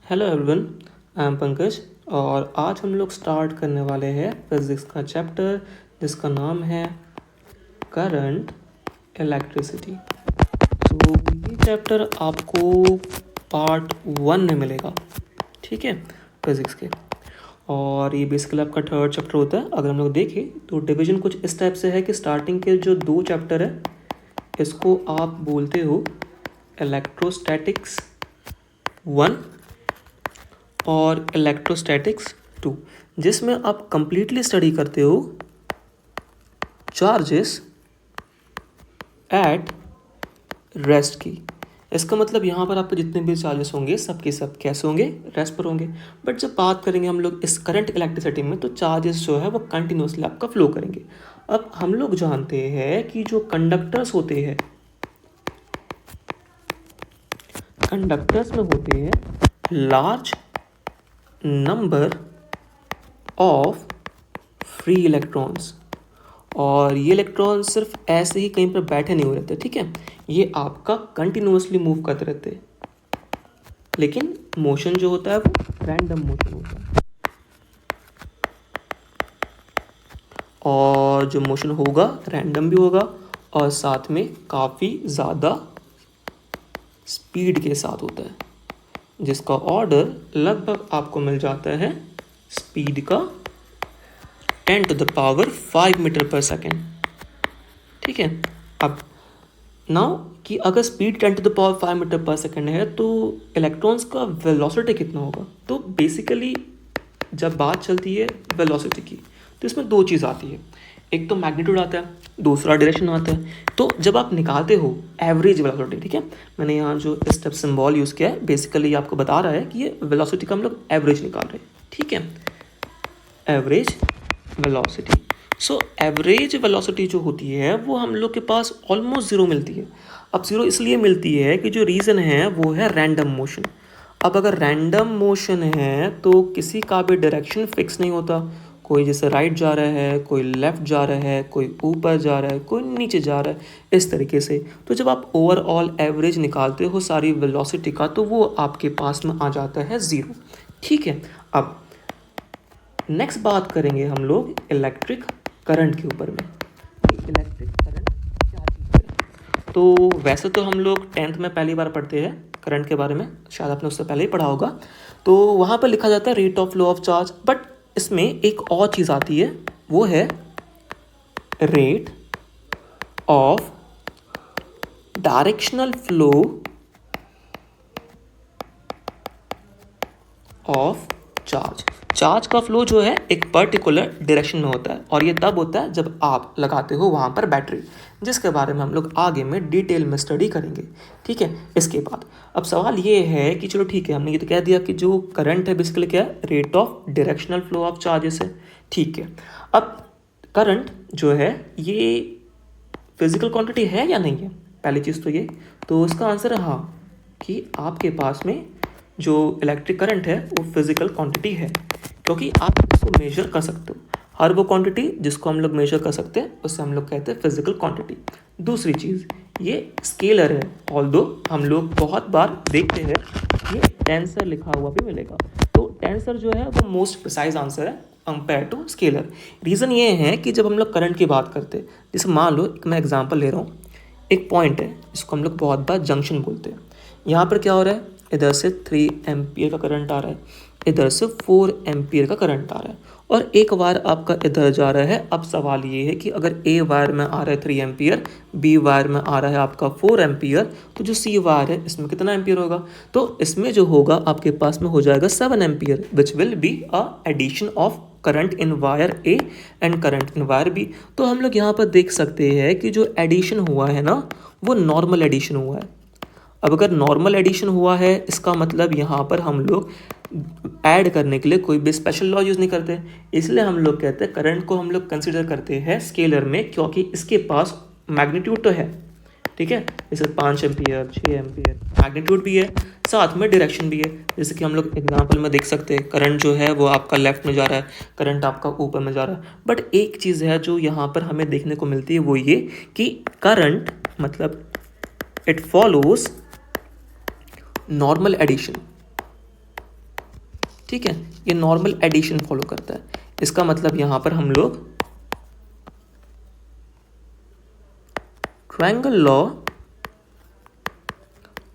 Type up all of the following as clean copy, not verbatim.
Hello everyone, I am Pankaj और आज हम लोग स्टार्ट करने वाले हैं फिज़िक्स का चैप्टर जिसका नाम है करंट इलेक्ट्रिसिटी। तो ये चैप्टर आपको पार्ट 1 में मिलेगा, ठीक है, फिज़िक्स के। और ये बेसिकली आपका थर्ड चैप्टर होता है। अगर हम लोग देखें तो डिवीजन कुछ इस टाइप से है कि स्टार्टिंग के जो 2 चैप्टर है इसको आप बोलते हो इलेक्ट्रोस्टैटिक्स 1 और इलेक्ट्रोस्टैटिक्स 2, जिसमें आप कंप्लीटली स्टडी करते हो चार्जेस एट रेस्ट की। इसका मतलब यहाँ पर आपके जितने भी चार्जेस होंगे सब के सब कैसे होंगे, रेस्ट पर होंगे। बट जब बात करेंगे हम लोग इस करंट इलेक्ट्रिसिटी में तो चार्जेस जो है वो कंटिन्यूसली आपका फ्लो करेंगे। अब हम लोग जानते हैं कि जो कंडक्टर्स होते हैं, कंडक्टर्स में होते हैं large number of free electrons, और ये इलेक्ट्रॉन सिर्फ ऐसे ही कहीं पर बैठे नहीं हो रहते, ठीक है, ये आपका कंटिन्यूसली मूव करते रहते हैं। लेकिन मोशन जो होता है वो रैंडम मोशन होता है, और जो मोशन होगा रैंडम भी होगा और साथ में काफ़ी ज़्यादा स्पीड के साथ होता है, जिसका ऑर्डर लगभग आपको मिल जाता है स्पीड का 10 to the power 5 metre per second, ठीक है। अब नाउ कि अगर speed 10 to the power 5 metre per second है तो इलेक्ट्रॉन्स का वेलोसिटी कितना होगा। तो बेसिकली जब बात चलती है वेलोसिटी की तो इसमें 2 चीज़ आती है, एक तो मैग्नीट्यूड आता है, दूसरा डायरेक्शन आता है। तो जब आप निकालते हो एवरेज वेलोसिटी, ठीक है, मैंने यहाँ जो स्टेप सिंबल यूज़ किया है बेसिकली आपको बता रहा है कि ये वेलोसिटी का हम लोग एवरेज निकाल रहे हैं, ठीक है, average velocity. So average velocity जो होती है वो हम लोग के पास ऑलमोस्ट ज़ीरो मिलती है। अब ज़ीरो इसलिए मिलती है कि जो रीज़न है वो है रैंडम मोशन। अब अगर रैंडम मोशन है तो किसी का भी डायरेक्शन फिक्स नहीं होता, कोई जैसे राइट जा रहा है, कोई लेफ़्ट जा रहा है, कोई ऊपर जा रहा है, कोई नीचे जा रहा है, इस तरीके से। तो जब आप ओवरऑल एवरेज निकालते हो सारी वेलोसिटी का तो वो आपके पास में आ जाता है ज़ीरो, ठीक है। अब नेक्स्ट बात करेंगे हम लोग इलेक्ट्रिक करंट के ऊपर में। इलेक्ट्रिक करंट क्या चीज़ है? तो वैसे तो हम लोग 10th में पहली बार पढ़ते हैं करंट के बारे में, शायद आपने उससे पहले ही पढ़ा होगा। तो वहाँ पर लिखा जाता है rate of flow of charge, but इसमें एक और चीज़ आती है, वो है rate of directional flow of charge. Charge का फ्लो जो है एक पर्टिकुलर डायरेक्शन में होता है, और ये तब होता है जब आप लगाते हो वहाँ पर बैटरी, जिसके बारे में हम लोग आगे में डिटेल में स्टडी करेंगे, ठीक है। इसके बाद अब सवाल ये है कि चलो ठीक है, हमने ये तो कह दिया कि जो करंट है बेसिकली क्या है, rate of directional flow of charges है, ठीक है। अब करंट जो है ये फिजिकल क्वांटिटी है या नहीं है, पहली चीज़ तो ये, तो इसका आंसर है हाँ, कि आपके पास में जो इलेक्ट्रिक करंट है वो फिजिकल क्वांटिटी है, क्योंकि आप इसको मेजर कर सकते हो। हर वो क्वांटिटी जिसको हम लोग मेजर कर सकते हैं उससे हम लोग कहते हैं फिजिकल क्वांटिटी। दूसरी चीज़, ये स्केलर है, ऑल्दो हम लोग बहुत बार देखते हैं ये टेंसर लिखा हुआ भी मिलेगा। तो टेंसर जो है वो मोस्ट प्रिसाइज आंसर है कंपेयर टू स्केलर। रीज़न ये है कि जब हम लोग करंट की बात करते हैं, जैसे मान लो मैं एग्जांपल ले रहा हूँ, एक पॉइंट है जिसको हम लोग बहुत बार जंक्शन बोलते हैं। यहाँ पर क्या हो रहा है, इधर से 3 एम्पियर का करंट आ रहा है, इधर से 4 एम्पियर का करंट आ रहा है, और एक वायर आपका इधर जा रहा है। अब सवाल ये है कि अगर ए वायर में आ रहा है 3 एम्पियर, बी वायर में आ रहा है आपका 4 एम्पियर, तो जो सी वायर है इसमें कितना एम्पियर होगा, तो इसमें जो होगा आपके पास में हो जाएगा 7 ampere, which will be a addition of current in wire A and current in wire B. तो हम लोग यहाँ पर देख सकते हैं कि जो एडिशन हुआ है ना वो नॉर्मल एडिशन हुआ है। अब अगर नॉर्मल एडिशन हुआ है इसका मतलब यहाँ पर हम लोग ऐड करने के लिए कोई भी स्पेशल लॉ यूज़ नहीं करते, इसलिए हम लोग कहते हैं करंट को हम लोग कंसिडर करते हैं स्केलर में, क्योंकि इसके पास मैग्नीट्यूड तो है, ठीक है, जैसे 5 एम्पियर 6 एम्पियर मैग्नीट्यूड भी है, साथ में डायरेक्शन भी है। जैसे कि हम लोग एग्जांपल में देख सकते हैं करंट जो है वो आपका लेफ्ट में जा रहा है, करंट आपका ऊपर में जा रहा है। बट एक चीज़ है जो यहाँ पर हमें देखने को मिलती है, वो ये कि करंट मतलब इट फॉलोज नॉर्मल एडिशन, ठीक है, ये नॉर्मल एडिशन फॉलो करता है। इसका मतलब यहाँ पर हम लोग triangle law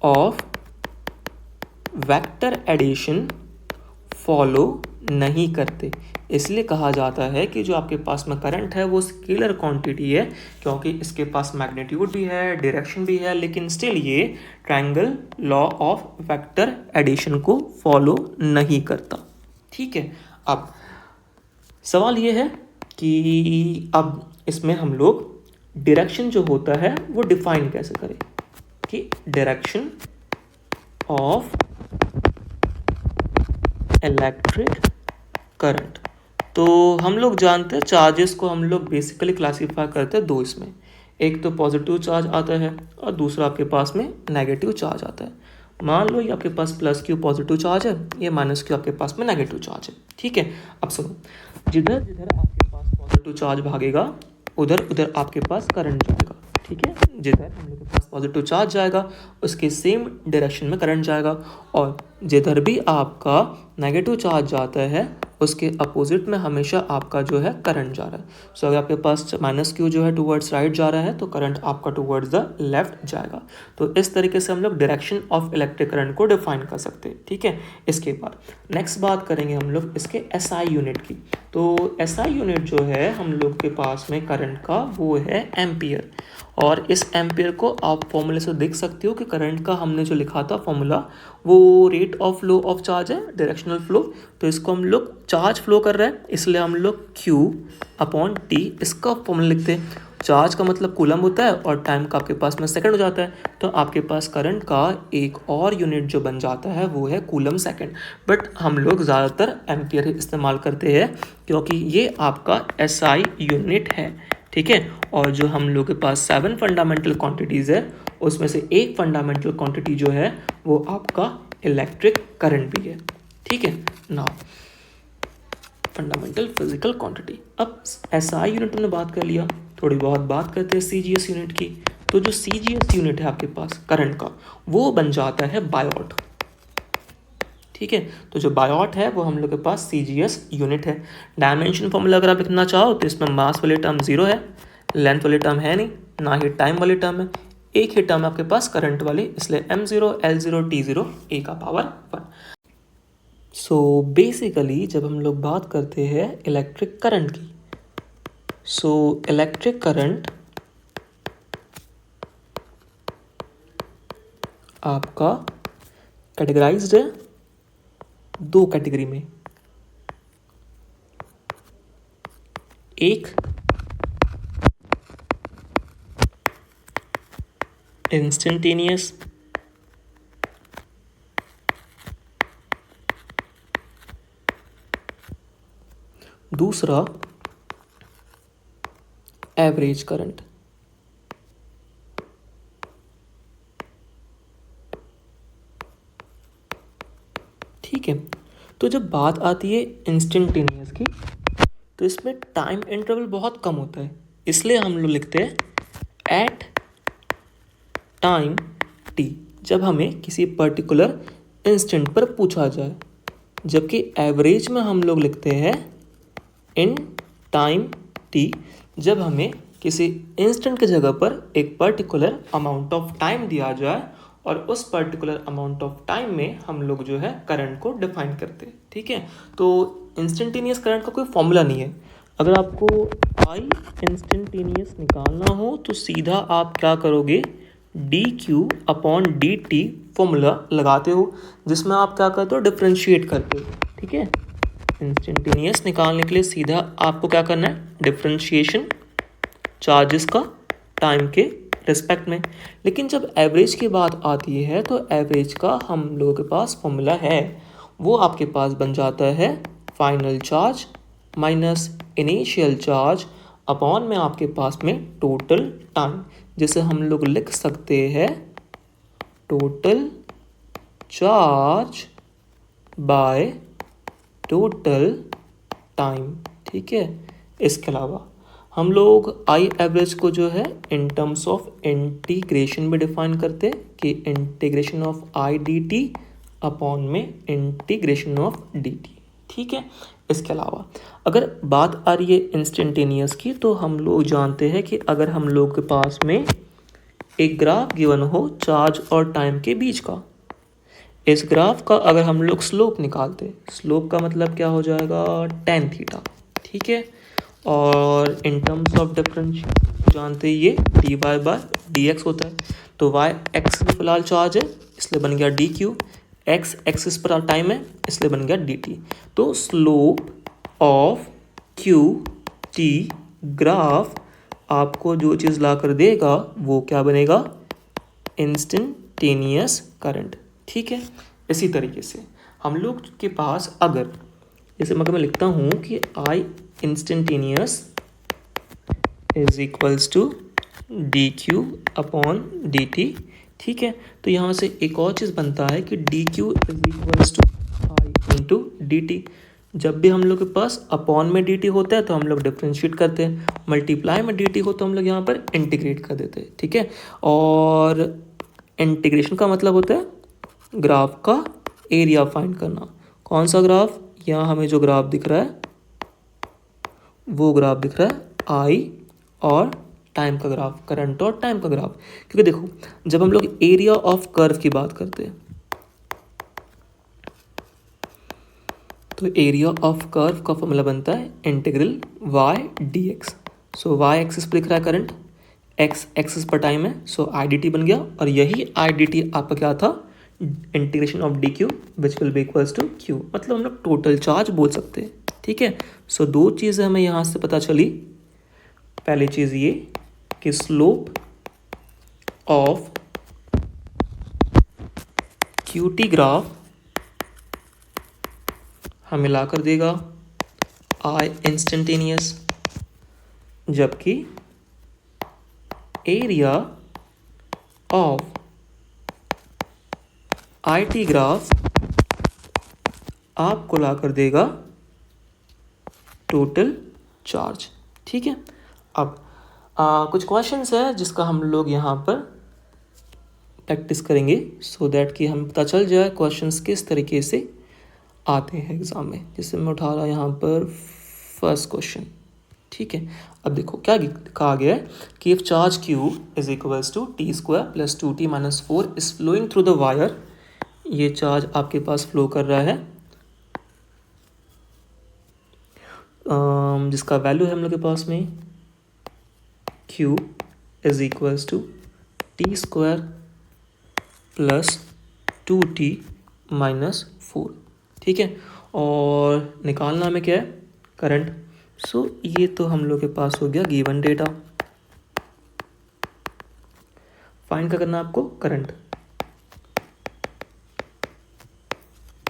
of vector addition follow नहीं करते। इसलिए कहा जाता है कि जो आपके पास में करंट है वो स्केलर क्वांटिटी है, क्योंकि इसके पास मैग्नीट्यूड भी है, डायरेक्शन भी है, लेकिन स्टिल ये triangle law of vector addition को फॉलो नहीं करता। ठीक है, अब सवाल ये है कि अब इसमें हम लोग डायरेक्शन जो होता है वो डिफाइन कैसे करें, कि डायरेक्शन ऑफ इलेक्ट्रिक करंट। तो हम लोग जानते हैं चार्जेस को हम लोग बेसिकली क्लासीफाई करते हैं दो इसमें, एक तो पॉजिटिव चार्ज आता है और दूसरा आपके पास में नेगेटिव चार्ज आता है। मान लो ये आपके पास प्लस क्यू पॉजिटिव चार्ज है, ये माइनस क्यू आपके पास में नेगेटिव चार्ज है। ठीक है, अब सुनो, जिधर जिधर आपके पास पॉजिटिव चार्ज भागेगा उधर उधर आपके पास करंट जाएगा। ठीक है, जिधर हम लोग के पास पॉजिटिव चार्ज जाएगा उसके सेम डायरेक्शन में करंट जाएगा, और जिधर भी आपका नेगेटिव चार्ज जाता है उसके अपोजिट में हमेशा आपका जो है करंट जा रहा है। सो अगर आपके पास माइनस क्यू जो है टूवर्ड्स राइट जा रहा है तो करंट आपका टूवर्ड्स द लेफ्ट जाएगा। तो इस तरीके से हम लोग डायरेक्शन ऑफ इलेक्ट्रिक करंट को डिफाइन कर सकते हैं। ठीक है, इसके बाद नेक्स्ट बात करेंगे हम लोग इसके एसआई यूनिट की। तो एसआई यूनिट जो है हम लोग के पास में करंट का वो है एम्पियर, और इस एम्पियर को आप फॉर्मूले से देख सकते हो कि करंट का हमने जो लिखा था फॉर्मूला वो rate of flow of charge है, डायरेक्शनल फ्लो। तो इसको हम लोग चार्ज फ्लो कर रहे हैं इसलिए हम लोग Q अपॉन T इसका फॉर्मूला लिखते हैं। चार्ज का मतलब कूलम होता है और टाइम का आपके पास में सेकंड हो जाता है, तो आपके पास करंट का एक और यूनिट जो बन जाता है वो है कूलम सेकंड। बट हम लोग ज़्यादातर एम्पियर इस्तेमाल करते हैं क्योंकि ये आपका SI यूनिट है। ठीक है, और जो हम लोग के पास 7 फंडामेंटल क्वांटिटीज़ है उसमें से एक फंडामेंटल क्वांटिटी जो है वो आपका इलेक्ट्रिक करंट भी है। ठीक है, नाउ फंडामेंटल फिजिकल क्वांटिटी। अब एसआई यूनिट हमने बात कर लिया, थोड़ी बहुत बात करते हैं सीजीएस यूनिट की। तो जो सीजीएस यूनिट है आपके पास करंट का वो बन जाता है बायोट। ठीक है, तो जो बायोट है वो हम लोग के पास सीजीएस यूनिट है। डायमेंशन फॉर्मूला अगर आप लिखना चाहो तो इसमें मास वाले टर्म 0 है, लेंथ वाले टर्म है नहीं, ना ही टाइम वाले टर्म है, एक ही टर्म है आपके पास करंट वाली, इसलिए m0 l0 t0 a का पावर 1। सो बेसिकली जब हम लोग बात करते हैं इलेक्ट्रिक करंट की, सो इलेक्ट्रिक करंट आपका कैटेगराइज्ड है दो कैटेगरी में, एक इंस्टेंटेनियस दूसरा एवरेज करंट। ठीक है, तो जब बात आती है इंस्टेंटेनियस की तो इसमें टाइम इंटरवल बहुत कम होता है, इसलिए हम लोग लिखते हैं एट टाइम t, जब हमें किसी पर्टिकुलर इंस्टेंट पर पूछा जाए। जबकि एवरेज में हम लोग लिखते हैं इन टाइम t, जब हमें किसी इंस्टेंट की जगह पर एक पर्टिकुलर अमाउंट ऑफ टाइम दिया जाए और उस पर्टिकुलर अमाउंट ऑफ टाइम में हम लोग जो है करंट को डिफाइन करते हैं। ठीक है, तो इंस्टेंटेनियस करंट का कोई फॉर्मूला नहीं है। अगर आपको आई इंस्टेंटेनियस निकालना हो तो सीधा आप क्या करोगे, D Q upon D T formula लगाते हो, जिसमें आप क्या करते हो, डिफ्रेंशिएट करते हो। ठीक है, इंस्टेंटेनियस निकालने के लिए सीधा आपको क्या करना है, डिफ्रेंशिएशन चार्जेस का टाइम के रिस्पेक्ट में। लेकिन जब एवरेज की बात आती है तो एवरेज का हम लोगों के पास फॉर्मूला है, वो आपके पास बन जाता है final charge minus initial charge upon में आपके पास में टोटल टाइम, जिसे हम लोग लिख सकते हैं total charge by total time. ठीक है, इसके अलावा हम लोग आई एवरेज को जो है इन टर्म्स ऑफ इंटीग्रेशन में डिफाइन करते हैं कि integration of I D T upon में इंटीग्रेशन ऑफ डी टी। ठीक है, इसके अलावा अगर बात आ रही है इंस्टेंटेनियस की, तो हम लोग जानते हैं कि अगर हम लोग के पास में एक ग्राफ गिवन हो चार्ज और टाइम के बीच का, इस ग्राफ का अगर हम लोग स्लोप निकालते, स्लोप का मतलब क्या हो जाएगा, tan थीटा। ठीक है, और इन टर्म्स ऑफ डिफरेंस जानते ही ये dy बाय डी एक्स होता है, तो y एक्स में फिलहाल चार्ज है इसलिए बन गया डी क्यू, एक्स एक्सिस पर टाइम है इसलिए बन गया डी टी। तो slope of Q T graph आपको जो चीज़ ला कर देगा वो क्या बनेगा, इंस्टेंटेनियस करंट। ठीक है, इसी तरीके से हम लोग के पास अगर जैसे मैं लिखता हूँ कि I instantaneous is equals to D Q upon D T. ठीक है, तो यहाँ से एक और चीज़ बनता है कि D Q is equals to I into D T. जब भी हम लोग के पास अपॉन में डी टी होता है तो हम लोग डिफ्रेंशिएट करते हैं, मल्टीप्लाई में डी टी हो तो हम लोग यहाँ पर इंटीग्रेट कर देते हैं। ठीक है, और इंटीग्रेशन का मतलब होता है ग्राफ का एरिया फाइंड करना। कौन सा ग्राफ, यहाँ हमें जो ग्राफ दिख रहा है वो ग्राफ दिख रहा है आई और टाइम का ग्राफ, करंट और टाइम का ग्राफ। क्योंकि देखो जब हम लोग एरिया ऑफ कर्व की बात करते हैं तो एरिया ऑफ कर्व का फॉर्मूला बनता है इंटीग्रल वाई डी एक्स। सो वाई एक्सिस पर लिख रहा है करंट, एक्स एक्सिस पर टाइम है, सो आई डी टी बन गया, और यही आई डी टी आपका क्या था, integration of D Q which will be equals to Q, मतलब हम लोग टोटल चार्ज बोल सकते हैं। ठीक है, सो दो चीज़ें हमें यहाँ से पता चली। पहली चीज़ ये कि slope of Q T graph हमें ला कर देगा आई इंस्टेंटेनियस, जबकि area of I T graph आपको ला कर देगा टोटल चार्ज। ठीक है, अब कुछ क्वेश्चंस है जिसका हम लोग यहाँ पर प्रैक्टिस करेंगे सो दैट कि हमें पता चल जाए क्वेश्चंस किस तरीके से आते हैं एग्जाम में। जैसे मैं उठा रहा यहाँ पर फर्स्ट क्वेश्चन। ठीक है, अब देखो क्या कहा गया है कि if charge Q is equals to T square plus two T minus four is flowing through the wire. ये चार्ज आपके पास फ्लो कर रहा है जिसका वैल्यू है हम लोग के पास में q is equals to T square plus two T minus four. ठीक है, और निकालना हमें क्या है, करंट। सो ये तो हम लोग के पास हो गया गिवन डेटा। फाइंड क्या करना आपको, करंट,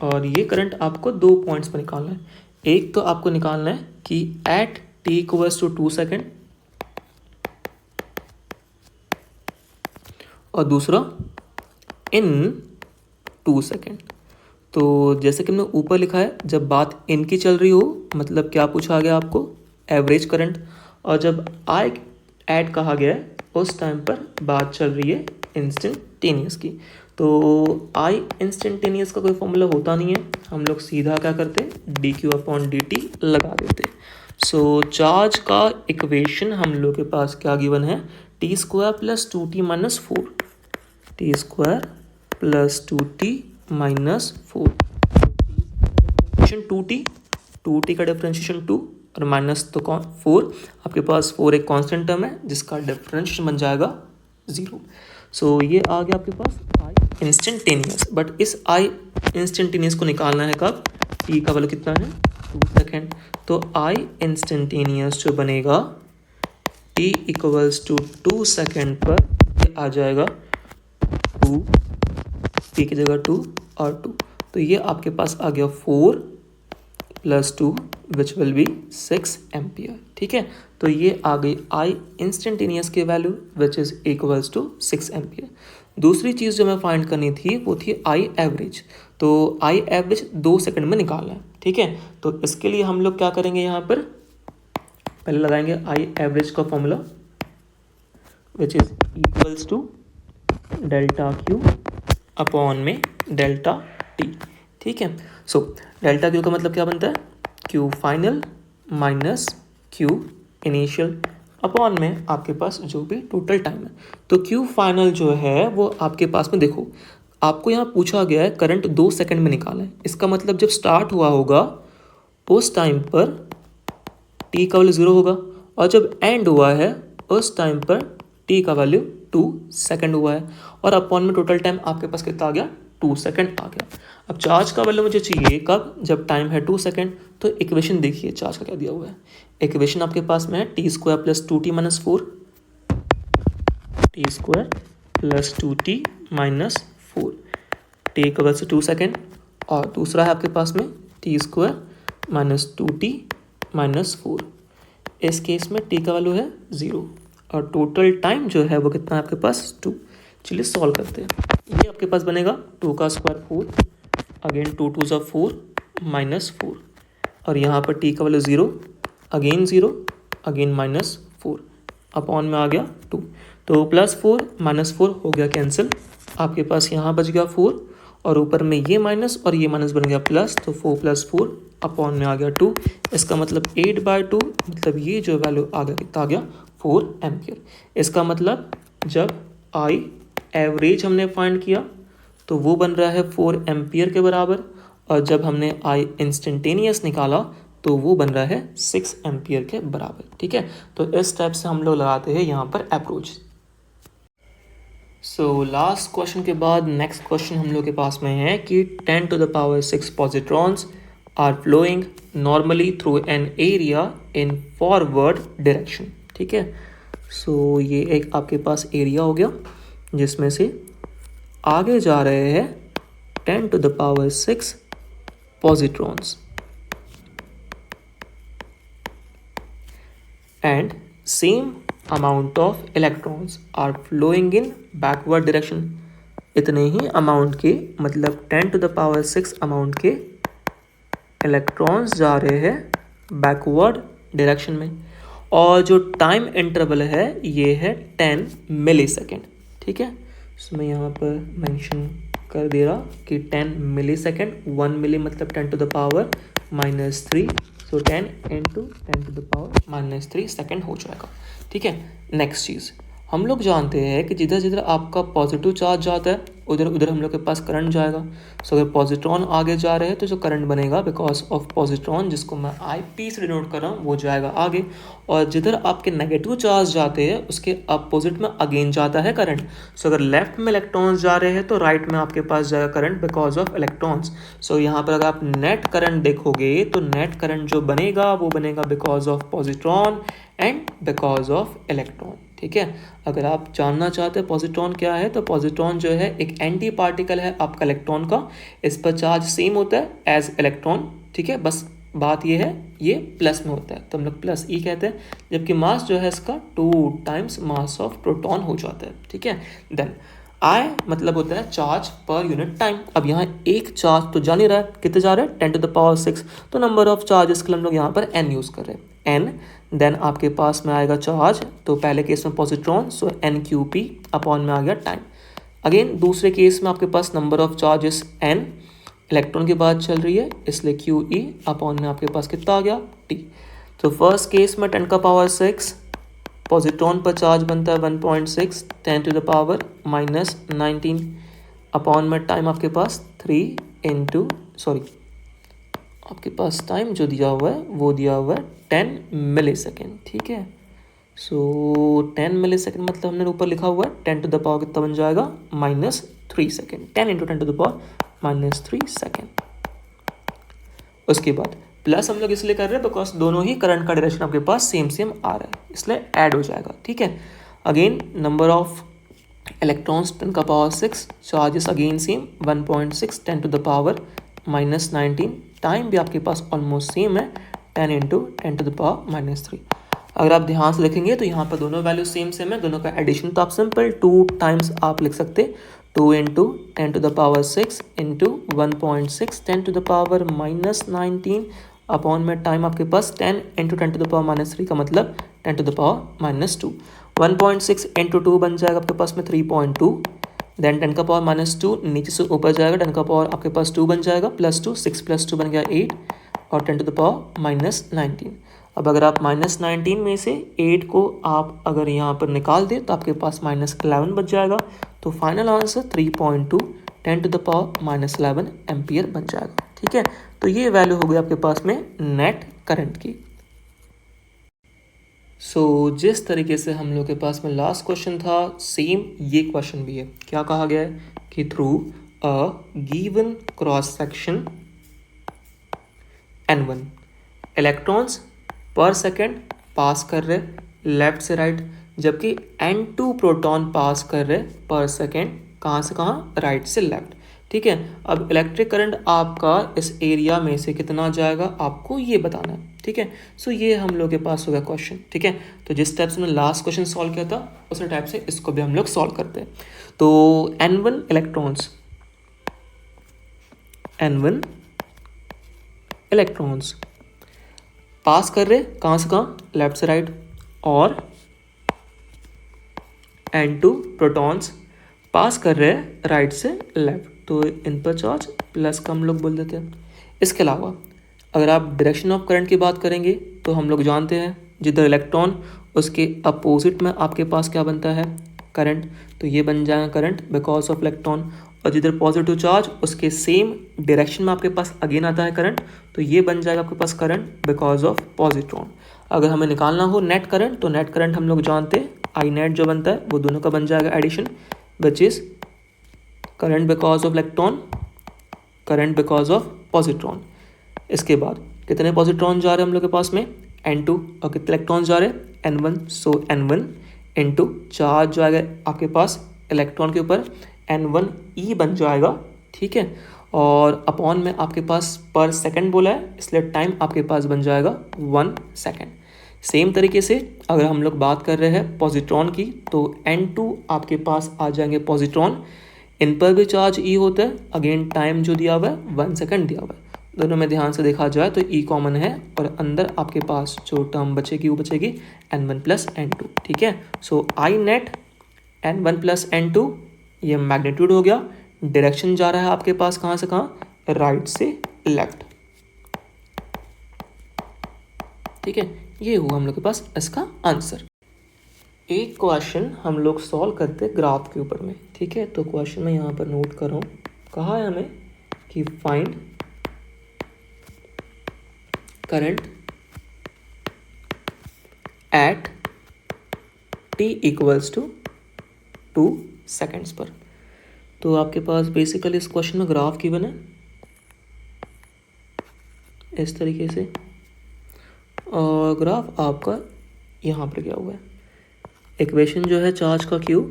और ये करंट आपको दो पॉइंट्स पर निकालना है। एक तो आपको निकालना है कि at t equals to 2 second, और दूसरा इन 2 सेकेंड। तो जैसे कि हमने ऊपर लिखा है, जब बात इन की चल रही हो मतलब क्या पूछा गया आपको, एवरेज करंट, और जब आई ऐड कहा गया है उस टाइम पर बात चल रही है इंस्टेंटेनियस की। तो आई इंस्टेंटेनियस का कोई फॉर्मूला होता नहीं है, हम लोग सीधा क्या करते हैं, D Q upon D T लगा देते। सो चार्ज का इक्वेशन हम लोग के पास क्या गिवन है, t square plus two T minus four, t square plus two T minus four, two t का डिफरेंशिएशन टू और माइनस तो कौन, फोर। आपके पास फोर एक कांस्टेंट टर्म है जिसका डिफरेंशिएशन बन जाएगा 0। सो ये आ गया आपके पास आई इंस्टेंटेनियस। बट इस आई इंस्टेंटेनियस को निकालना है कब, टी का वैल्यू कितना है 2 सेकेंड। तो आई इंस्टेंटेनियस जो बनेगा टी इक्वल्स टू 2 सेकेंड पर ये आ जाएगा 2, टी की जगह 2 और 2, तो ये आपके पास आ गया 4 plus 2 which will be 6 ampere. ठीक है, तो ये आ गई आई इंस्टेंटेनियस की value which is equals to 6 ampere. दूसरी चीज़ जो मैं फाइंड करनी थी वो थी आई एवरेज। तो आई एवरेज 2 सेकंड में निकालना है। ठीक है, तो इसके लिए हम लोग क्या करेंगे, यहाँ पर पहले लगाएंगे आई एवरेज का formula which is equals to delta q upon में डेल्टा टी। ठीक है, सो डेल्टा क्यू का मतलब क्या बनता है, Q final minus Q initial upon में आपके पास जो भी टोटल टाइम है। तो क्यू फाइनल जो है वो आपके पास में, देखो आपको यहाँ पूछा गया है करंट 2 सेकंड में निकाला है, इसका मतलब जब स्टार्ट हुआ होगा उस टाइम पर t का वैल्यू 0 होगा, और जब एंड हुआ है उस टाइम पर t का वैल्यू 2 सेकंड हुआ है, और अपॉन में टोटल टाइम आपके पास कितना आ गया, 2 सेकंड आ गया। अब चार्ज का वैल्यू मुझे चाहिए कब, जब टाइम है 2 सेकंड। तो इक्वेशन देखिए चार्ज का क्या दिया हुआ है, इक्वेशन आपके पास में है t² plus 2t minus 4, t² plus 2t minus 4, t equal से 2 सेकेंड, और दूसरा है आपके पास में t² माइनस 2t माइनस 4। इस केस में t का वैल्यू है 0 और टोटल टाइम जो है वो कितना है आपके पास 2। चलिए सॉल्व करते हैं। ये आपके पास बनेगा 2 का स्क्वायर 4, अगेन 2 2 ज़ा 4 माइनस 4, और यहाँ पर t का value 0, again 0, again minus 4, upon में आ गया 2। तो प्लस 4 माइनस 4 हो गया कैंसिल, आपके पास यहाँ बच गया 4, और ऊपर में ये माइनस और ये माइनस बन गया प्लस, तो 4 प्लस 4 अपॉन में आ गया 2। इसका मतलब 8/2, मतलब ये जो वैल्यू आ गया कितना आ गया 4 एम्पियर। इसका मतलब जब आई एवरेज हमने फाइंड किया तो वो बन रहा है 4 एम्पियर के बराबर, और जब हमने आई इंस्टेंटेनियस निकाला तो वो बन रहा है 6 एम्पियर के बराबर। ठीक है, तो इस टाइप से हम लोग लगाते हैं यहाँ पर अप्रोच। सो लास्ट क्वेश्चन के बाद नेक्स्ट क्वेश्चन हम लोग के पास में है कि 10⁶ positrons are flowing normally through an area in forward direction. ठीक है, सो ये एक आपके पास एरिया हो गया जिसमें से आगे जा रहे हैं 10⁶ positrons, and same amount of electrons are flowing in backward direction। इतने ही अमाउंट के, मतलब 10⁶ अमाउंट के इलेक्ट्रॉन्स जा रहे हैं बैकवर्ड डायरेक्शन में, और जो टाइम इंटरवल है ये है 10 मिलीसेकेंड। ठीक है, सो मैं यहाँ पर मेंशन कर दे रहा कि 10 मिलीसेकेंड, 1 मिली मतलब 10⁻³ तो 10 इंटू 10⁻³ सेकेंड हो जाएगा। ठीक है, नेक्स्ट चीज़ हम लोग जानते हैं कि जिधर जिधर आपका पॉजिटिव चार्ज जाता है उधर उधर हम लोग के पास करंट जाएगा। सो अगर पॉजिट्रॉन आगे जा रहे हैं तो जो करंट बनेगा बिकॉज ऑफ पॉजिट्रॉन, जिसको मैं IP से डिनोट कर रहा हूँ, वो जाएगा आगे, और जिधर आपके नेगेटिव चार्ज जाते हैं उसके अपोजिट में अगेन जाता है करंट। सो अगर लेफ्ट में इलेक्ट्रॉन्स जा रहे हैं तो राइट में आपके पास जाएगा करंट बिकॉज ऑफ इलेक्ट्रॉन्स। सो यहाँ पर अगर आप नेट करंट देखोगे तो नेट करंट जो बनेगा वो बनेगा because of positron and because of electron. ठीक है, अगर आप जानना चाहते हैं पॉजिट्रॉन क्या है, तो पॉजिट्रॉन जो है एक एंटी पार्टिकल है आपका इलेक्ट्रॉन का, इस पर चार्ज सेम होता है एज इलेक्ट्रॉन। ठीक है, बस बात ये है ये प्लस में होता है तो हम लोग प्लस ई कहते हैं, जबकि मास जो है इसका 2 टाइम्स मास ऑफ प्रोटॉन हो जाता है। ठीक है, देन आई मतलब होता है चार्ज पर यूनिट टाइम। अब यहाँ एक चार्ज तो जा नहीं रहा है, कितने जा रहे हैं 10⁶, तो नंबर ऑफ चार्जेस के लिए हम लोग यहाँ पर n यूज़ कर रहे हैं n। देन आपके पास में आएगा चार्ज, तो पहले केस में पॉजिट्रॉन, सो NQP अपॉन में आ गया टाइम। अगेन दूसरे केस में आपके पास number of charges n, electron की बात चल रही है इसलिए QE अपॉन में आपके पास कितना आ गया T। तो फर्स्ट केस में 10⁻⁶, पॉजिट्रॉन पर चार्ज बनता है 1.6 10⁻⁻19 अपॉन में टाइम आपके पास 3 आपके पास टाइम जो दिया हुआ है वो दिया हुआ है 10 मिलीसेकेंड। ठीक है, सो 10 मिलीसेकेंड मतलब हमने ऊपर लिखा हुआ है 10 टू द पावर कितना बन जाएगा -3 second, 10 into 10 to the power -3 second. उसके बाद प्लस हम लोग इसलिए कर रहे हैं बिकॉज दोनों ही करंट का डायरेक्शन आपके पास सेम आ रहा है, इसलिए ऐड हो जाएगा। ठीक है, again number of electrons 10⁻⁶, charges again same 1.6 10 to the power -19, time भी आपके पास ऑलमोस्ट सेम है 10 इंटू 10 टू द पावर -3। अगर आप ध्यान से देखेंगे तो यहाँ पर दोनों वैल्यू सेम है, दोनों का एडिशन तो आप सिंपल 2 टाइम्स आप लिख सकते, 2 into 10 to the power 6 into 1.6 10 to the power -19 upon में टाइम आपके पास 10 इंटू 10 टू द पावर -3 का मतलब 10 टू द पावर -2। 1.6 इंटू 2 बन जाएगा आपके पास में 3.2, देन 10 का पावर -2 नीचे से ऊपर जाएगा, 10 का पावर आपके पास 2 बन जाएगा, +2 6 + 2 बन गया 8 और 10 टू द पावर -19। अब अगर आप -19 में से 8 को आप अगर यहाँ पर निकाल दें तो आपके पास -11 बच जाएगा। तो final answer 3.2 10 to the power -11 ampere बन जाएगा। ठीक है, तो ये वैल्यू हो गई आपके पास में नेट करंट की। जिस तरीके से हम लोग के पास में लास्ट क्वेश्चन था, सेम ये क्वेश्चन भी है। क्या कहा गया है कि through a given cross section N1 electrons पर सेकेंड पास कर रहे लेफ्ट से राइट, जबकि N2 प्रोटॉन पास कर रहे पर सेकेंड कहाँ से कहाँ, राइट से लेफ्ट। ठीक है, अब इलेक्ट्रिक करंट आपका इस एरिया में से कितना जाएगा आपको ये बताना है। ठीक है, ये हम लोग के पास होगा क्वेश्चन। ठीक है, तो जिस टाइप से हमने लास्ट क्वेश्चन सॉल्व किया था उसी टाइप से इसको भी हम लोग सॉल्व करते हैं। तो N1 इलेक्ट्रॉन्स पास कर रहे कहाँ से कहाँ, लेफ्ट से राइट, और N2 प्रोटॉन्स पास कर रहे हैं राइट से लेफ्ट, तो इन पर चार्ज प्लस का हम लोग बोल देते हैं। इसके अलावा अगर आप डायरेक्शन ऑफ करंट की बात करेंगे तो हम लोग जानते हैं जिधर इलेक्ट्रॉन उसके अपोजिट में आपके पास क्या बनता है, करंट, तो ये बन जाएगा करंट बिकॉज ऑफ इलेक्ट्रॉन, और जिधर पॉजिटिव चार्ज उसके सेम डायरेक्शन में आपके पास अगेन आता है करंट, तो ये बन जाएगा आपके पास करंट बिकॉज ऑफ पॉजिट्रॉन। अगर हमें निकालना हो नेट करंट, तो नेट करंट हम लोग जानते हैं आई नेट जो बनता है वो दोनों का बन जाएगा addition, which is current because of electron, current because of positron. इसके बाद कितने पॉजिट्रॉन जा रहे हैं हम लोग के पास में, N2, और कितने इलेक्ट्रॉन जा रहे हैं, N1। सो N1 इंटू चार्ज जो आएगा आपके पास इलेक्ट्रॉन के ऊपर N1e बन जाएगा। ठीक है, और अपॉन में आपके पास पर सेकंड बोला है इसलिए टाइम आपके पास बन जाएगा 1 सेकंड। सेम तरीके से अगर हम लोग बात कर रहे हैं पॉजिट्रॉन की, तो N2 आपके पास आ जाएंगे पॉजिट्रॉन, इन पर भी चार्ज E होता है, अगेन टाइम जो दिया हुआ है 1 सेकंड दिया हुआ है। दोनों में ध्यान से देखा जाए तो E कॉमन है और अंदर आपके पास जो टर्म बचेगी वो बचेगी N1 + N2। ठीक है, सो आई नेट N1 + N2 ये मैग्नीट्यूड हो गया, डायरेक्शन जा रहा है आपके पास कहाँ से कहाँ, राइट से लेफ्ट। ठीक है, ये हुआ हम लोग के पास इसका आंसर। एक क्वेश्चन हम लोग सॉल्व करते ग्राफ के ऊपर में। ठीक है, तो क्वेश्चन में यहाँ पर नोट कर रहा हूँ, कहा है हमें कि find current eight t = 2 seconds पर। तो आपके पास बेसिकली इस क्वेश्चन में ग्राफ गिवन है इस तरीके से, और ग्राफ आपका यहाँ पर क्या हुआ है, इक्वेशन जो है चार्ज का Q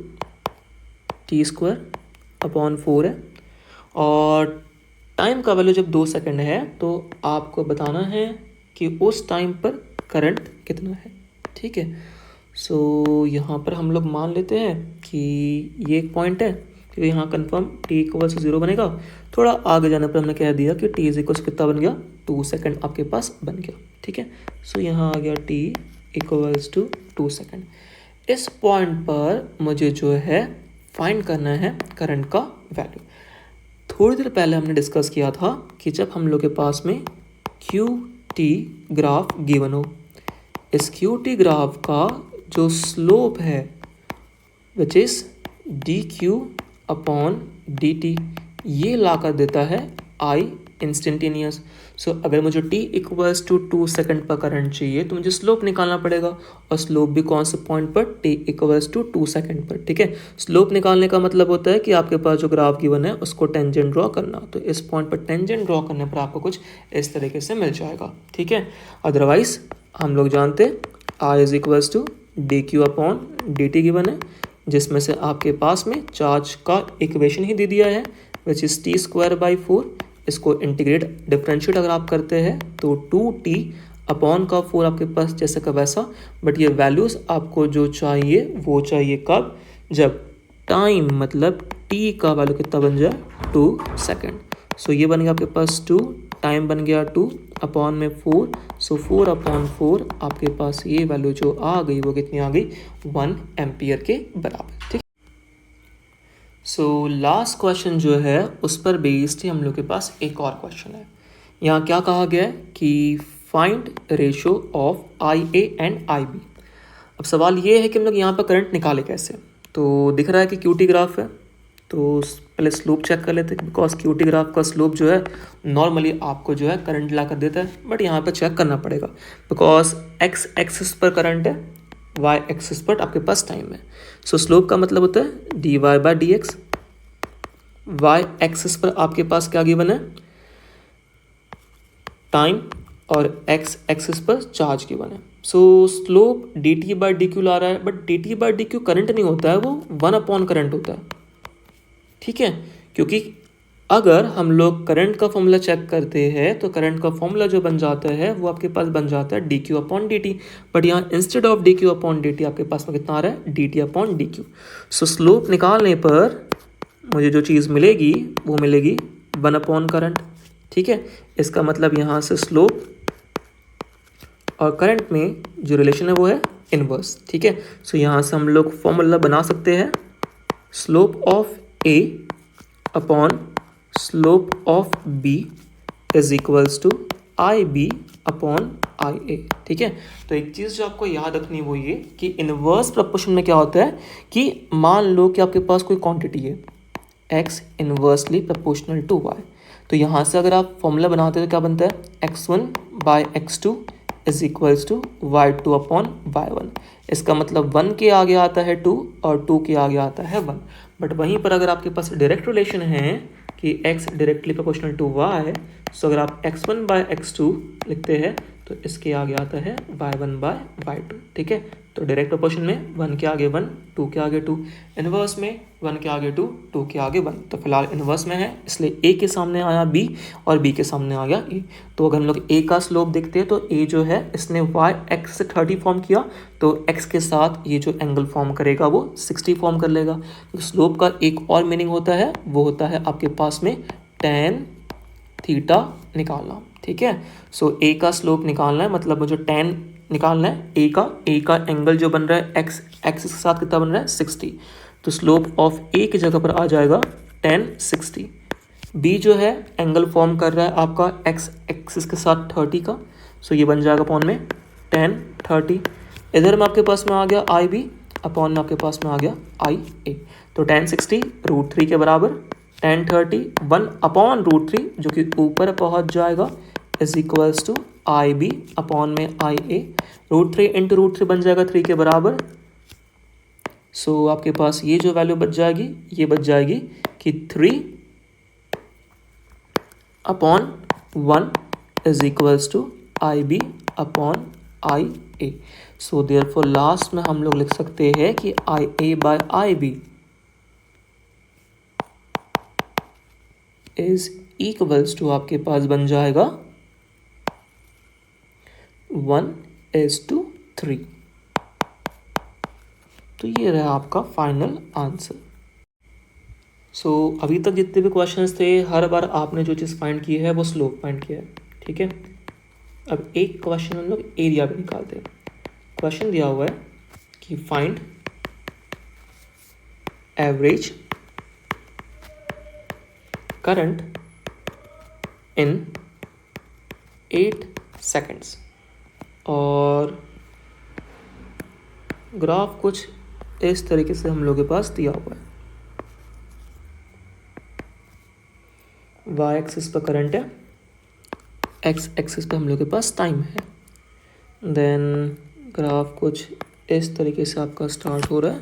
T²/4 है, और टाइम का वैल्यू जब 2 सेकंड है तो आपको बताना है कि उस टाइम पर करंट कितना है। ठीक है, सो यहाँ पर हम लोग मान लेते हैं कि ये एक पॉइंट है, तो यहाँ कंफर्म t = 0 बनेगा। थोड़ा आगे जाने पर हमने कह दिया कि t = कितना बन गया, 2 सेकंड आपके पास बन गया। ठीक है, सो यहाँ आ गया t = 2 सेकंड। इस पॉइंट पर मुझे जो है फाइंड करना है करंट का वैल्यू। थोड़ी देर पहले हमने डिस्कस किया था कि जब हम लोग के पास में QT ग्राफ गिवन हो, इस QT ग्राफ का जो स्लोप है विच इज dQ/dt, ये ला कर देता है I इंस्टेंटेनियस। सो अगर मुझे t = 2 सेकंड पर करंट चाहिए तो मुझे स्लोप निकालना पड़ेगा, और स्लोप भी कौन से पॉइंट पर, t = 2 सेकंड पर। ठीक है, स्लोप निकालने का मतलब होता है कि आपके पास जो ग्राफ गिवन है उसको टेंजेंट ड्रॉ करना, तो इस पॉइंट पर टेंजेंट ड्रॉ करने पर आपको कुछ इस तरीके से मिल जाएगा। ठीक है, अदरवाइज हम लोग जानते हैं I = dQ/dt गिवन है, जिसमें से आपके पास में चार्ज का इक्वेशन ही दे दिया है विच इज T²/4। इसको इंटीग्रेट डिफरेंशिएट अगर आप करते हैं तो 2T/4 आपके पास जैसे का वैसा, बट ये वैल्यूज आपको जो चाहिए वो चाहिए कब, जब टाइम मतलब T का वैल्यू कितना बन जाए, 2 सेकंड। सो ये बन गया आपके पास 2, टाइम बन गया 2/4, सो 4/4 आपके पास ये वैल्यू जो आ गई वो कितनी आ गई, 1 एम्पियर के बराबर। ठीक, सो लास्ट क्वेश्चन जो है उस पर बेस्ड ही हम लोग के पास एक और क्वेश्चन है। यहाँ क्या कहा गया है कि find ratio of I A and I B. अब सवाल ये है कि हम लोग यहाँ पर करंट निकाले कैसे। तो दिख रहा है कि क्यूटी ग्राफ है, तो पहले स्लोप चेक कर लेते हैं, बिकॉज क्यूटी ग्राफ का स्लोप जो है नॉर्मली आपको जो है करंट ला कर देता है, बट यहाँ पर चेक करना पड़ेगा बिकॉज एक्स एक्सिस पर करंट है, वाई एक्सिस पर आपके पास टाइम है। सो स्लोप का मतलब होता है D Y by D X. Y axis पर आपके पास क्या गिवन है, टाइम, और एक्स एक्सिस पर चार्ज गिवन है। So slope D T by D Q ला रहा है, but D T by D Q current नहीं होता है, वो 1 करंट होता है। ठीक है, क्योंकि अगर हम लोग करंट का फॉर्मूला चेक करते हैं तो करंट का फॉर्मूला जो बन जाता है वो आपके पास बन जाता है D Q upon D T, but यहाँ instead of D Q upon D T आपके पास में कितना आ रहा है, D T upon D Q. So slope निकालने पर मुझे जो चीज़ मिलेगी वो मिलेगी 1 करंट। ठीक है, इसका मतलब यहाँ से स्लोप और करंट में जो रिलेशन है वो है इनवर्स। ठीक है, सो यहाँ से हम लोग फॉर्मूला बना सकते हैं slope of A upon slope of B is equals to I B upon I A. ठीक है, तो एक चीज़ जो आपको याद रखनी वो ये कि इनवर्स प्रपोर्शन में क्या होता है कि मान लो कि आपके पास कोई क्वांटिटी है x inversely proportional to y, तो यहाँ से अगर आप फॉर्मूला बनाते हो तो क्या बनता है x1 by x2 is equals to y2 upon y1। इसका मतलब 1 के आगे आता है 2 और 2 के आगे आता है 1। बट वहीं पर अगर आपके पास डायरेक्ट रिलेशन है कि x directly proportional to y, so अगर आप x1 बाय x2 लिखते हैं तो इसके आगे आता है y1 बाय y2। ठीक है, तो डायरेक्ट प्रोपोर्शन में 1 के आगे 1, 2 के आगे 2, इनवर्स में 1 के आगे 2, 2 के आगे 1। तो फिलहाल इनवर्स में है इसलिए a के सामने आया b और b के सामने आ गया a। तो अगर हम लोग a का स्लोप देखते हैं तो a जो है इसने y x से 30 फॉर्म किया, तो x के साथ ये जो एंगल फॉर्म करेगा वो 60 फॉर्म कर लेगा। तो स्लोप का एक और मीनिंग होता है, वो होता है आपके पास में tan थीटा निकालना। ठीक है, सो a का स्लोप निकालना है, मतलब मुझे tan निकालना है a का एंगल जो बन रहा है x एक्सिस के साथ कितना बन रहा है 60, तो स्लोप ऑफ a की जगह पर आ जाएगा tan 60। b जो है एंगल फॉर्म कर रहा है आपका x एक्सिस के साथ 30 का, सो ये बन जाएगा अपॉन में tan 30। इधर में आपके पास में आ गया आई बी, अपॉन में आपके पास में आ गया आई ए, तो tan 60 √3 के बराबर, tan 30 1 अपॉन √3 जो कि ऊपर पहुंच जाएगा is equals to I B upon में आई ए। √3 इंटू √3 बन जाएगा 3 के बराबर। सो आपके पास ये जो वैल्यू बच जाएगी ये बच जाएगी कि 3 upon 1 is equals to I B upon I A. So therefore last में हम लोग लिख सकते हैं कि I A by I B is equals to आपके पास बन जाएगा 1:3। तो ये रहा आपका फाइनल आंसर। सो अभी तक जितने भी क्वेश्चंस थे हर बार आपने जो चीज़ फाइंड की है वो स्लोप फाइंड किया है। ठीक है, अब एक क्वेश्चन हम लोग एरिया भी निकालते हैं। क्वेश्चन दिया हुआ है कि find average current in 8 seconds, और ग्राफ कुछ इस तरीके से हम लोग के पास दिया हुआ है। y एक्सिस पर करंट है, x एक्सिस पे हम लोग के पास टाइम है। देन ग्राफ कुछ इस तरीके से आपका स्टार्ट हो रहा है।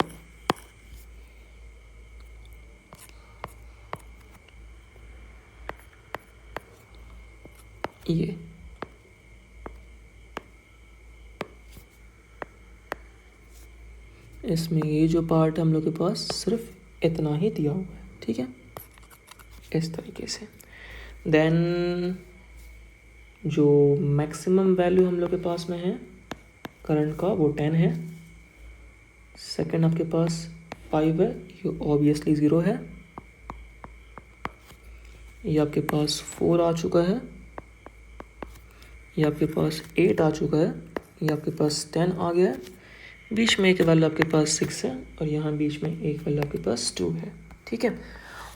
ये इसमें ये जो पार्ट है हम लोग के पास सिर्फ इतना ही दिया हुआ है। ठीक है, इस तरीके से। देन जो मैक्सिमम वैल्यू हम लोग के पास में है करंट का वो 10 है। सेकंड आपके पास 5 है, ये ऑब्वियसली 0 है। ये आपके पास 4 आ चुका है, ये आपके पास 8 आ चुका है, ये आपके पास 10 आ गया है। बीच में एक वैल्यू आपके पास 6 है और यहाँ बीच में एक वैल्यू आपके पास 2 है। ठीक है।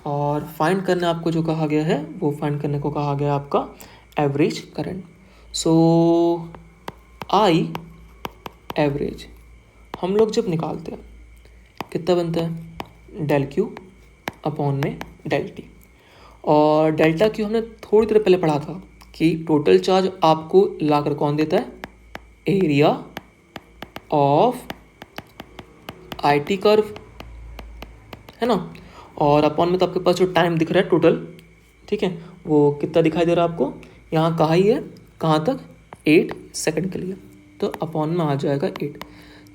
और फाइंड करना आपको जो कहा गया है वो फाइंड करने को कहा गया आपका average current. So I average हम लोग जब निकालते हैं कितना बनता है, डेल क्यू अपॉन में डेल टी। और डेल्टा क्यू हमने थोड़ी देर पहले पढ़ा था कि टोटल चार्ज आपको लाकर कौन देता है, एरिया ऑफ आईटी कर्व, है ना। और अपॉन में तो आपके पास जो टाइम दिख रहा है टोटल, ठीक है, वो कितना दिखाई दे रहा है आपको, यहाँ कहाँ ही है, कहाँ तक, 8 सेकंड के लिए, तो अपॉन में आ जाएगा 8।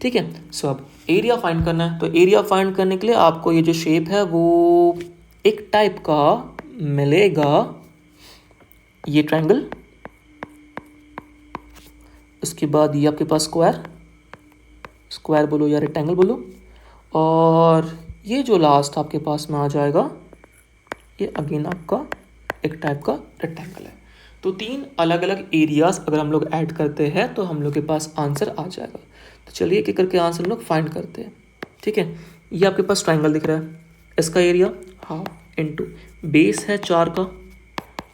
ठीक है। सो अब एरिया फाइंड करना है, तो एरिया फाइंड करने के लिए आपको ये जो शेप है वो एक टाइप का मिलेगा, ये ट्रायंगल, उसके बाद ये आपके पास स्क्वायर बोलो या रेक्टेंगल बोलो, और ये जो लास्ट आपके पास में आ जाएगा ये अगेन आपका एक टाइप का रेक्टेंगल है। तो 3 अलग अलग एरियाज अगर हम लोग ऐड करते हैं तो हम लोग के पास आंसर आ जाएगा। तो चलिए एक एक करके आंसर हम लोग फाइंड करते हैं। ठीक है, ये आपके पास ट्रायंगल दिख रहा है, इसका एरिया हाफ इंटू बेस है 4 का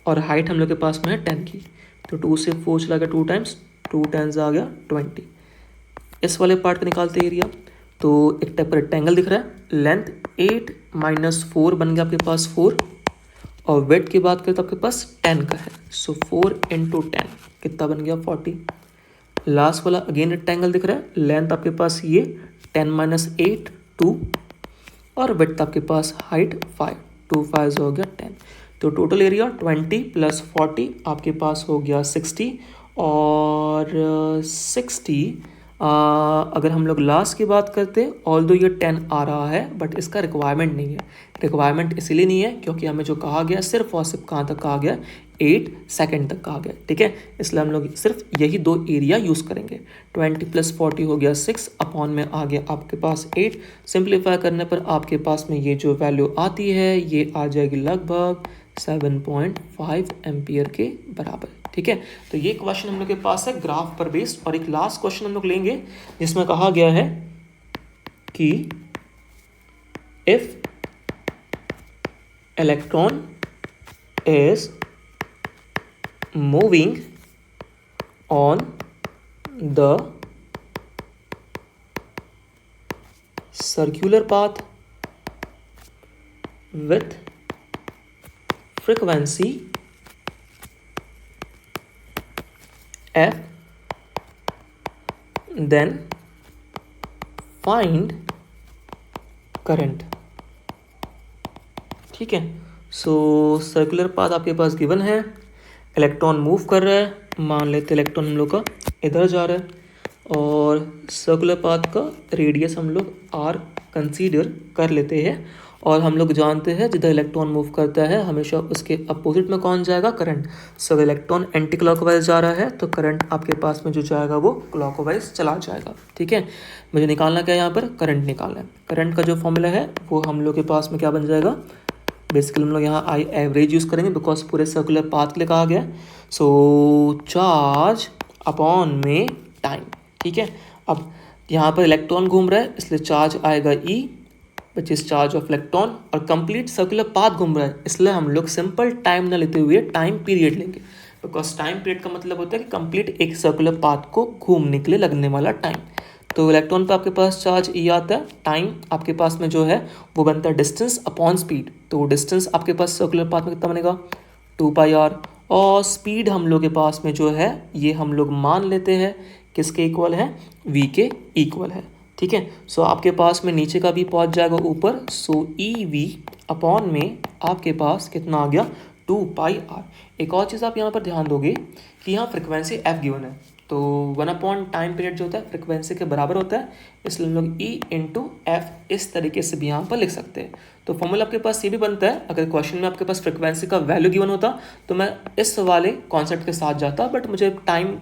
और हाइट हम लोग के पास में है 10 की, तो 2 से 4 चला गया 2 टाइम्स, 2 10 आ गया 20। इस वाले पार्ट का निकालते हैं एरिया, तो एक टाइप का रेक्टेंगल दिख रहा है, लेंथ 8 माइनस 4 बन गया आपके पास 4, और वेट की बात करें तो आपके पास 10 का है, सो 4 इंटू 10 कितना बन गया 40। लास्ट वाला अगेन रेक्टेंगल दिख रहा है, लेंथ आपके पास ये 10 माइनस 8 2, और वेट आपके पास हाइट 5, 2 5 हो गया 10, तो टोटल एरिया 20 प्लस 40 आपके पास हो गया 60, और 60 अगर हम लोग लास्ट की बात करते हैं, ऑल्दो ये 10 आ रहा है बट इसका रिक्वायरमेंट नहीं है। रिक्वायरमेंट इसीलिए नहीं है क्योंकि हमें जो कहा गया सिर्फ और सिर्फ कहाँ तक कहा गया, 8 सेकेंड तक कहा गया। ठीक है, इसलिए हम लोग सिर्फ यही 2 एरिया यूज़ करेंगे। 20 प्लस 40 हो गया 6, अपॉन में आ गया आपके पास 8। सिंप्लीफाई करने पर आपके पास में ये जो वैल्यू आती है ये आ जाएगी लगभग 7.5 एम्पियर के बराबर। ठीक है, तो ये क्वेश्चन हम लोग के पास है ग्राफ पर बेस्ड। और एक लास्ट क्वेश्चन हम लोग लेंगे जिसमें कहा गया है कि if electron is moving on the circular path with frequency f, then find current। ठीक है, सो सर्कुलर पाथ आपके पास गिवन है, इलेक्ट्रॉन मूव कर रहा है, मान लेते इलेक्ट्रॉन हम लोग का इधर जा रहा है और सर्कुलर पाथ का रेडियस हम लोग r कंसीडर कर लेते हैं, और हम लोग जानते हैं जिधर इलेक्ट्रॉन मूव करता है हमेशा उसके अपोजिट में कौन जाएगा, करंट। सो अगर इलेक्ट्रॉन एंटी क्लॉकवाइज जा रहा है तो करंट आपके पास में जो जाएगा वो क्लॉकवाइज चला जाएगा। ठीक है, मुझे निकालना क्या है, यहाँ पर करंट निकालना है। करंट का जो फॉर्मूला है वो हम लोग के पास में क्या बन जाएगा, बेसिकली हम लोग यहाँ आई एवरेज यूज़ करेंगे बिकॉज पूरे सर्कुलर पाथ के लिए कहा गया। सो चार्ज अपॉन में टाइम। ठीक है, अब यहाँ पर इलेक्ट्रॉन घूम रहा है इसलिए चार्ज आएगा E which is charge of electron, और कंप्लीट सर्कुलर पाथ घूम रहा है इसलिए हम लोग सिंपल टाइम ना लेते हुए टाइम पीरियड लेंगे, बिकॉज टाइम पीरियड का मतलब होता है कि कंप्लीट एक सर्कुलर पाथ को घूमने के लिए लगने वाला टाइम। तो इलेक्ट्रॉन पे आपके पास चार्ज ई आता है, टाइम आपके पास में जो है वो बनता है डिस्टेंस अपॉन स्पीड, तो डिस्टेंस आपके पास सर्कुलर पाथ में कितना बनेगा 2πr, और स्पीड हम लोग के पास में जो है ये हम लोग मान लेते हैं किसके इक्वल है, v के इक्वल है। ठीक है, सो आपके पास में नीचे का भी पहुंच जाएगा ऊपर, सो ई वी अपॉन में आपके पास कितना आ गया 2πr। एक और चीज़ आप यहाँ पर ध्यान दोगे कि यहाँ फ्रिक्वेंसी f गिवन है, तो 1 टाइम पीरियड जो होता है फ्रिक्वेंसी के बराबर होता है, इसलिए हम लोग e इंटू एफ इस तरीके से भी यहाँ पर लिख सकते हैं। तो फॉर्मूला आपके पास ये भी बनता है, अगर क्वेश्चन में आपके पास फ्रिक्वेंसी का वैल्यू गिवन होता तो मैं इस वाले कॉन्सेप्ट के साथ जाता, बट मुझे टाइम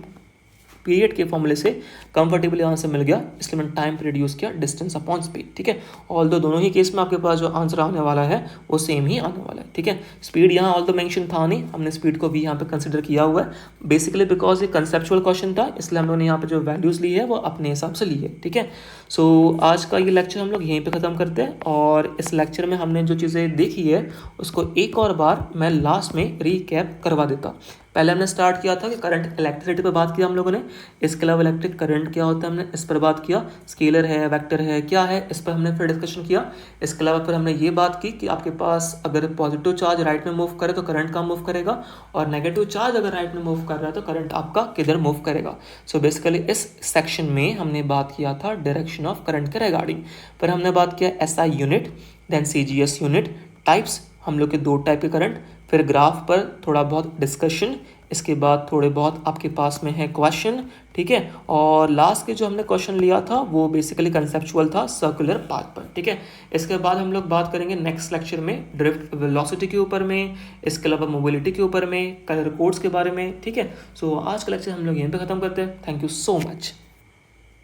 पीरियड के फॉर्मूले से कंफर्टेबली आंसर मिल गया, इसलिए मैंने टाइम पीरियड यूज़ किया डिस्टेंस अपॉन स्पीड, ठीक है। ऑल्दो दोनों ही केस में आपके पास जो आंसर आने वाला है वो सेम ही आने वाला है, ठीक है। स्पीड यहाँ ऑल्दो मेंशन था नहीं, हमने स्पीड को भी यहाँ पे कंसिडर किया हुआ है, बेसिकली बिकॉज ये कंसेप्चुअल क्वेश्चन था, इसलिए हम लोगों ने यहाँ पे जो वैल्यूज़ ली है वो अपने हिसाब से ली है, ठीक है। सो आज का ये लेक्चर हम लोग यहीं पे ख़त्म करते हैं, और इस लेक्चर में हमने जो चीज़ें देखी है उसको एक और बार मैं लास्ट में रीकैप करवा देता। पहले हमने स्टार्ट किया था कि करंट इलेक्ट्रिसिटी पे बात किया हम लोगों ने, इसके अलावा इलेक्ट्रिक करंट क्या होता है हमने इस पर बात किया, स्केलर है, वेक्टर है, क्या है, इस पर हमने फिर डिस्कशन किया। इसके अलावा फिर हमने ये बात की कि आपके पास अगर पॉजिटिव चार्ज राइट में मूव करे तो करंट कहाँ मूव करेगा, और नेगेटिव चार्ज अगर राइट में मूव कर रहा है तो करंट आपका किधर मूव करेगा। सो बेसिकली इस सेक्शन में हमने बात किया था डायरेक्शन ऑफ करंट के रिगार्डिंग। फिर हमने बात किया SI unit, then CGS unit, types हम लोग के 2 टाइप के करंट, फिर ग्राफ पर थोड़ा बहुत डिस्कशन, इसके बाद थोड़े बहुत आपके पास में है क्वेश्चन, ठीक है। और लास्ट के जो हमने क्वेश्चन लिया था वो बेसिकली कंसेप्चुअल था सर्कुलर पाथ पर, ठीक है। इसके बाद हम लोग बात करेंगे नेक्स्ट लेक्चर में ड्रिफ्ट वेलोसिटी के ऊपर में, इसके अलावा मोबिलिटी के ऊपर में, कलर कोड्स के बारे में, ठीक है। सो आज का लेक्चर हम लोग यहीं पे ख़त्म करते हैं। Thank you so much.